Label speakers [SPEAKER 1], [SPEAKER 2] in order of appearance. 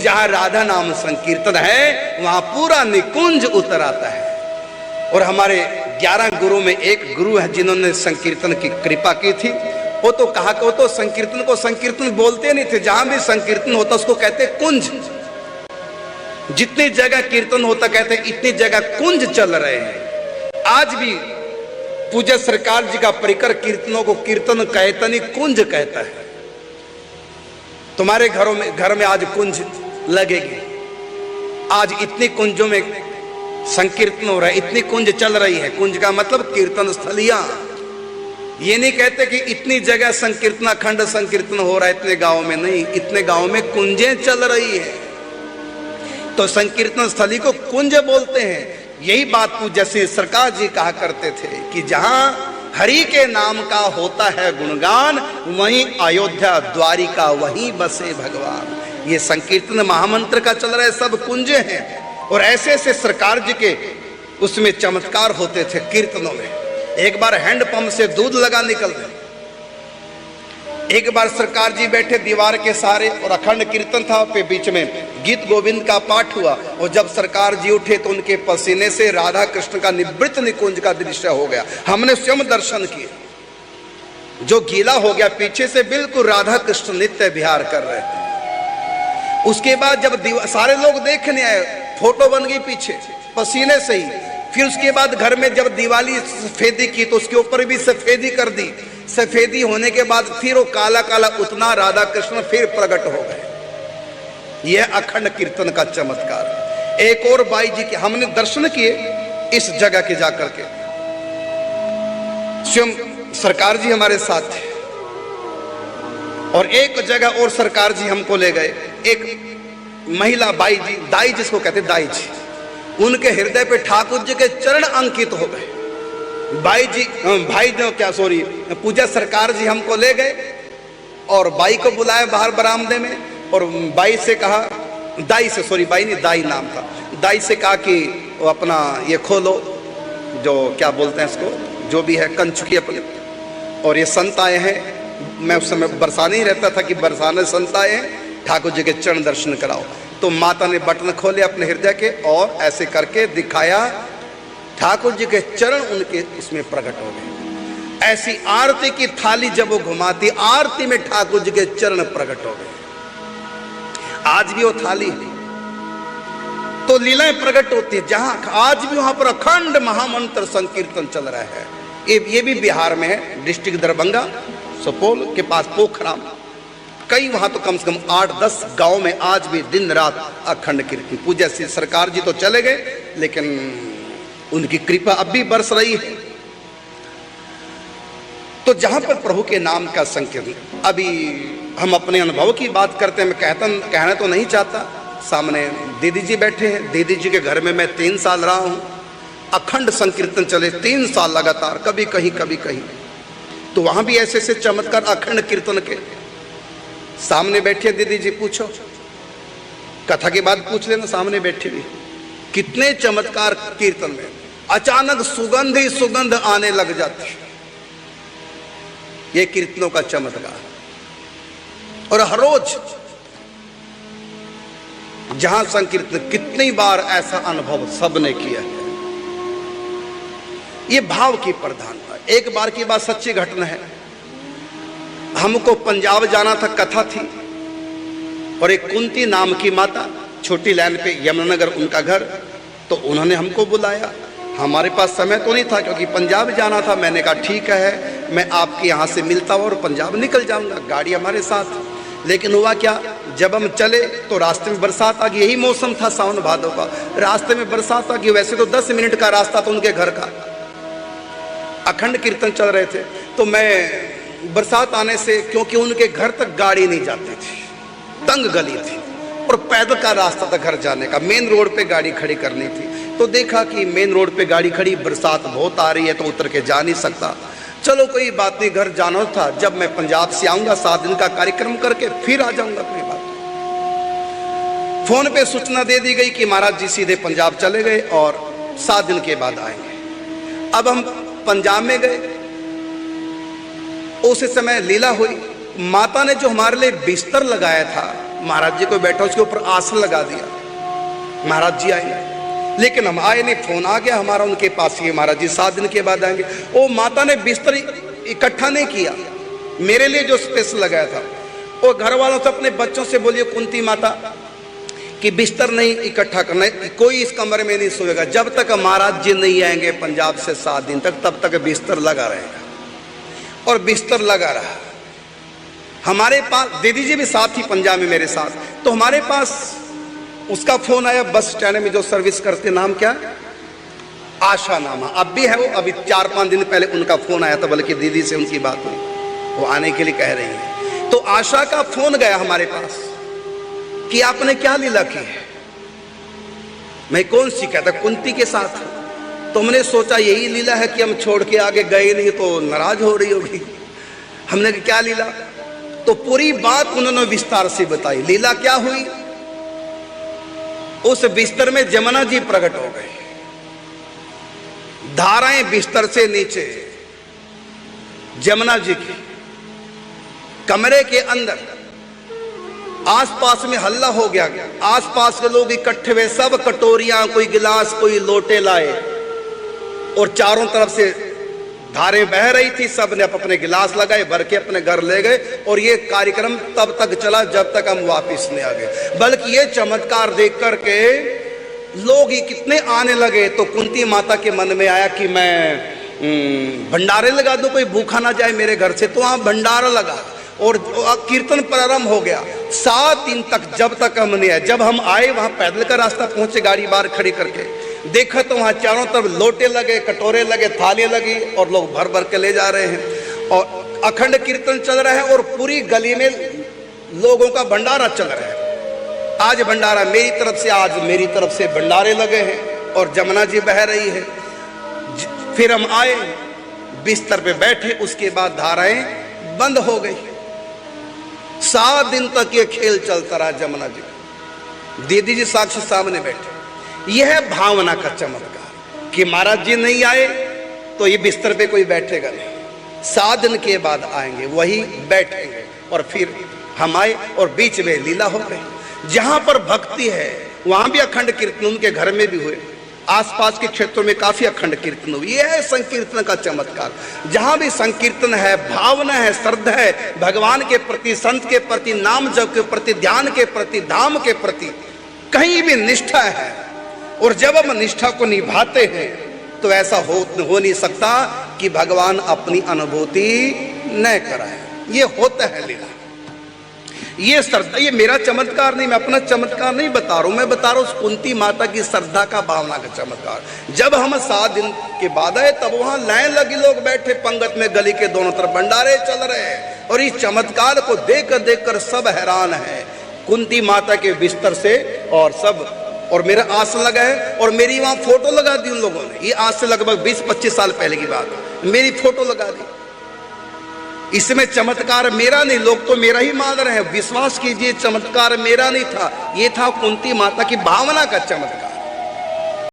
[SPEAKER 1] जहां राधा नाम संकीर्तन है वहां पूरा निकुंज उतर आता है। और हमारे 11 गुरु में एक गुरु है जिन्होंने संकीर्तन की कृपा की थी। वो तो कहा कि वो तो संकीर्तन को संकीर्तन बोलते नहीं थे, जहां भी संकीर्तन होता उसको कहते कुंज। जितनी जगह कीर्तन होता कहते इतनी जगह कुंज चल रहे हैं। आज भी पूज्य सरकार जी का परिकर कीर्तनों को कीर्तन कहता नहीं, कुंज कहता है। तुम्हारे घर में आज कुंज लगेगी। आज इतनी कुंजों में संकीर्तन हो रहा है, इतनी कुंज चल रही है। कुंज का मतलब कीर्तन स्थलियां। ये नहीं कहते कि इतनी जगह संकीर्तन अखंड संकीर्तन हो रहा है इतने गांव में, नहीं, इतने गांव में कुंजें चल रही है। तो संकीर्तन स्थली को कुंज बोलते हैं। यही बात पूज्य श्री सरकार जी कहा करते थे कि जहां हरि के नाम का होता है गुणगान, वहीं अयोध्या द्वारिका वहीं बसे भगवान। ये संकीर्तन महामंत्र का चल रहा है, सब कुंजे हैं। और ऐसे ऐसे सरकार जी के उसमें चमत्कार होते थे कीर्तनों में। एक बार हैंडपंप से दूध लगा निकल गए। एक बार सरकार जी बैठे दीवार के सहारे और अखंड कीर्तन था, पे बीच में गीत गोविंद का पाठ हुआ। और जब सरकार जी उठे तो उनके पसीने से राधा कृष्ण का निवृत्त निकुंज का दृश्य हो गया। हमने स्वयं दर्शन किए। जो गीला हो गया, पीछे से बिल्कुल राधा कृष्ण नित्य विहार कर रहे थे। उसके बाद जब सारे लोग देखने आए, फोटो बन गई पीछे पसीने से ही। फिर उसके बाद घर में जब दिवाली सफेदी की तो उसके ऊपर भी सफेदी कर दी। सफेदी होने के बाद फिर वो काला काला उतना राधा कृष्ण फिर प्रकट हो गए। यह अखंड कीर्तन का चमत्कार। एक और बाई जी के हमने दर्शन किए इस जगह के जाकर के। स्वयं सरकार जी हमारे साथ थे। और एक जगह और सरकार जी हमको ले गए। एक महिला बाई जी, दाई जिसको कहते दाई जी, उनके हृदय पे ठाकुर जी के चरण अंकित हो गए। पूजा सरकार जी हमको ले गए और बाई को बुलाया बाहर बरामदे में। और बाई से कहा, दाई से, सॉरी बाई नहीं, दाई नाम था। दाई से कहा कि वो अपना ये खोलो, जो क्या बोलते हैं इसको, जो भी है कंचुकी अपने। और ये संत आए हैं। मैं उस समय बरसाने ही रहता था कि बरसाने संत आए हैं, ठाकुर जी के चरण दर्शन कराओ। तो माता ने बटन खोले अपने हृदय के और ऐसे करके दिखाया, ठाकुर जी के चरण उनके उसमें प्रकट हो गए। ऐसी आरती की थाली जब वो घुमाती, आरती में ठाकुर जी के चरण प्रकट हो गए। आज भी वो थाली है तो लीलाएं प्रकट होती है। जहां आज भी वहां पर अखंड महामंत्र संकीर्तन चल रहा है। ये भी बिहार में है, डिस्ट्रिक्ट दरभंगा, सुपौल के पास पोखरा। कई वहां तो कम से कम 8-10 गांव में आज भी दिन रात अखंड कीर्तन। पूज्य श्री सरकार जी तो चले गए, लेकिन उनकी कृपा अब भी बरस रही है। तो जहां पर प्रभु के नाम का संकीर्तन, अभी हम अपने अनुभव की बात करते हैं। मैं कहना तो नहीं चाहता। सामने दीदी जी बैठे हैं। दीदी जी के घर में मैं 3 साल रहा हूं। अखंड संकीर्तन चले 3 साल लगातार, कभी कहीं कभी कहीं। तो वहां भी ऐसे ऐसे चमत्कार अखंड कीर्तन के। सामने बैठे दीदी जी, पूछो, कथा के बाद पूछ लेना, सामने बैठे भी कितने चमत्कार कीर्तन में। अचानक सुगंध ही सुगंध आने लग जाती है। ये कीर्तनों का चमत्कार। और हर रोज जहां संकीर्तन, कितनी बार ऐसा अनुभव सबने किया है। ये भाव की प्रधानता। एक बार की बात सच्ची घटना है। हमको पंजाब जाना था, कथा थी। और एक कुंती नाम की माता, छोटी लाइन पे यमुनानगर उनका घर, तो उन्होंने हमको बुलाया। हमारे पास समय तो नहीं था क्योंकि पंजाब जाना था। मैंने कहा ठीक है, मैं आपके यहाँ से मिलता हूँ और पंजाब निकल जाऊंगा, गाड़ी हमारे साथ। लेकिन हुआ क्या, जब हम चले तो रास्ते में बरसात आ गई। यही मौसम था सावन भादों का। रास्ते में बरसात आ गई। वैसे तो 10 मिनट का रास्ता था उनके घर का। अखंड कीर्तन चल रहे थे। तो मैं बरसात आने से, क्योंकि उनके घर तक गाड़ी नहीं जाती थी, तंग गली थी और पैदल का रास्ता था घर जाने का, मेन रोड पे गाड़ी खड़ी करनी थी। तो देखा कि मेन रोड पे गाड़ी खड़ी, बरसात बहुत आ रही है तो उतर के जा नहीं सकता। चलो कोई बात नहीं, घर जाना था। जब मैं पंजाब से आऊंगा 7 दिन का कार्यक्रम करके फिर आ जाऊंगा। कोई बात। फोन पे सूचना दे दी गई कि महाराज जी सीधे पंजाब चले गए और 7 दिन के बाद आएंगे। अब हम पंजाब में गए। उस समय लीला हुई। माता ने जो हमारे लिए बिस्तर लगाया था महाराज जी को बैठा, उसके ऊपर आसन लगा दिया, महाराज जी आएंगे। लेकिन हम आए नहीं, फोन आ गया हमारा उनके पास, ये महाराज जी 7 दिन के बाद आएंगे। वो माता ने बिस्तर इकट्ठा नहीं किया, मेरे लिए जो स्पेस लगाया था। और घर वालों से, अपने बच्चों से बोलिए कुंती माता कि बिस्तर नहीं इकट्ठा करना, कोई इस कमरे में नहीं सोएगा जब तक महाराज जी नहीं आएंगे पंजाब से 7 दिन तक, तब तक बिस्तर लगा रहेगा। और बिस्तर लगा रहा। हमारे पास दीदी जी भी साथ ही पंजाब में मेरे साथ, तो हमारे पास उसका फोन आया बस स्टैंड में जो सर्विस करते, नाम क्या, आशा नामा, अब भी है वो, अभी 4-5 दिन पहले उनका फोन आया था, बल्कि दीदी से उनकी बात हुई, वो आने के लिए कह रही है। तो आशा का फोन गया हमारे पास कि आपने क्या लीला की है। मैं कौन सी कहता, कुंती के साथ। तो हमने सोचा यही लीला है कि हम छोड़ के आगे गए नहीं तो नाराज हो रही होगी। हमने क्या लीला, तो पूरी बात उन्होंने विस्तार से बताई। लीला क्या हुई, उस बिस्तर में जमुना जी प्रकट हो गए, धाराएं बिस्तर से नीचे, जमुना जी की। कमरे के अंदर आसपास में हल्ला हो गया, आसपास के लोग इकट्ठे हुए, सब कटोरियां, कोई गिलास, कोई लोटे लाए, और चारों तरफ से धारें बह रही थी। सब ने अपने गिलास लगाए, भर के अपने घर ले गए। और ये कार्यक्रम तब तक चला जब तक हम वापस नहीं आ गए। बल्कि ये चमत्कार देख करके लोग ही कितने आने लगे। तो कुंती माता के मन में आया कि मैं भंडारे लगा दूं, कोई भूखा ना जाए मेरे घर से। तो वहां भंडारा लगा और कीर्तन प्रारंभ हो गया 7 दिन तक, जब तक हम नहीं आए। जब हम आए वहां पैदल का रास्ता पहुंचे, गाड़ी बाहर खड़ी करके देखा तो वहां चारों तरफ लोटे लगे, कटोरे लगे, थाली लगी, और लोग भर भर के ले जा रहे हैं। और अखंड कीर्तन चल रहा है और पूरी गली में लोगों का भंडारा चल रहा है। आज भंडारा मेरी तरफ से, आज मेरी तरफ से भंडारे लगे हैं और जमुना जी बह रही है। फिर हम आए, बिस्तर पे बैठे, उसके बाद धाराएं बंद हो गई। 7 दिन तक ये खेल चलता रहा जमुना जी। दीदी जी साक्षी सामने बैठे। यह भावना का चमत्कार कि महाराज जी नहीं आए तो ये बिस्तर पे कोई बैठेगा नहीं, 7 दिन के बाद आएंगे, वही बैठेंगे। और फिर हम आए और बीच में लीला हो गई। जहां पर भक्ति है वहां भी अखंड कीर्तन, उनके घर में भी हुए, आसपास के क्षेत्रों में काफी अखंड कीर्तन हुई। यह है संकीर्तन का चमत्कार। जहां भी संकीर्तन है, भावना है, श्रद्धा है भगवान के प्रति, संत के प्रति, नाम जप के प्रति, ध्यान के प्रति, धाम के प्रति, कहीं भी निष्ठा है। और जब हम निष्ठा को निभाते हैं तो ऐसा हो नहीं सकता कि भगवान अपनी अनुभूति न कराए। ये होता है लीला, ये श्रद्धा। ये मेरा चमत्कार नहीं, मैं अपना चमत्कार नहीं बता रहा हूं, मैं बता रहा हूं उस कुंती माता की श्रद्धा का, भावना का चमत्कार। जब हम 7 दिन के बाद आए तब वहां लाइन लगी, लोग बैठे पंगत में, गली के दोनों तरफ भंडारे चल रहे हैं। और इस चमत्कार को देख कर सब हैरान है, कुंती माता के बिस्तर से और सब। और मेरा आसन लगा है और मेरी वहां फोटो लगा दी उन लोगों ने। ये आज से लगभग 20-25 साल पहले की बात है, मेरी फोटो लगा दी। इसमें चमत्कार मेरा नहीं, लोग तो मेरा ही मान रहे हैं। विश्वास कीजिए, चमत्कार मेरा नहीं था, ये था कुंती माता की भावना का चमत्कार।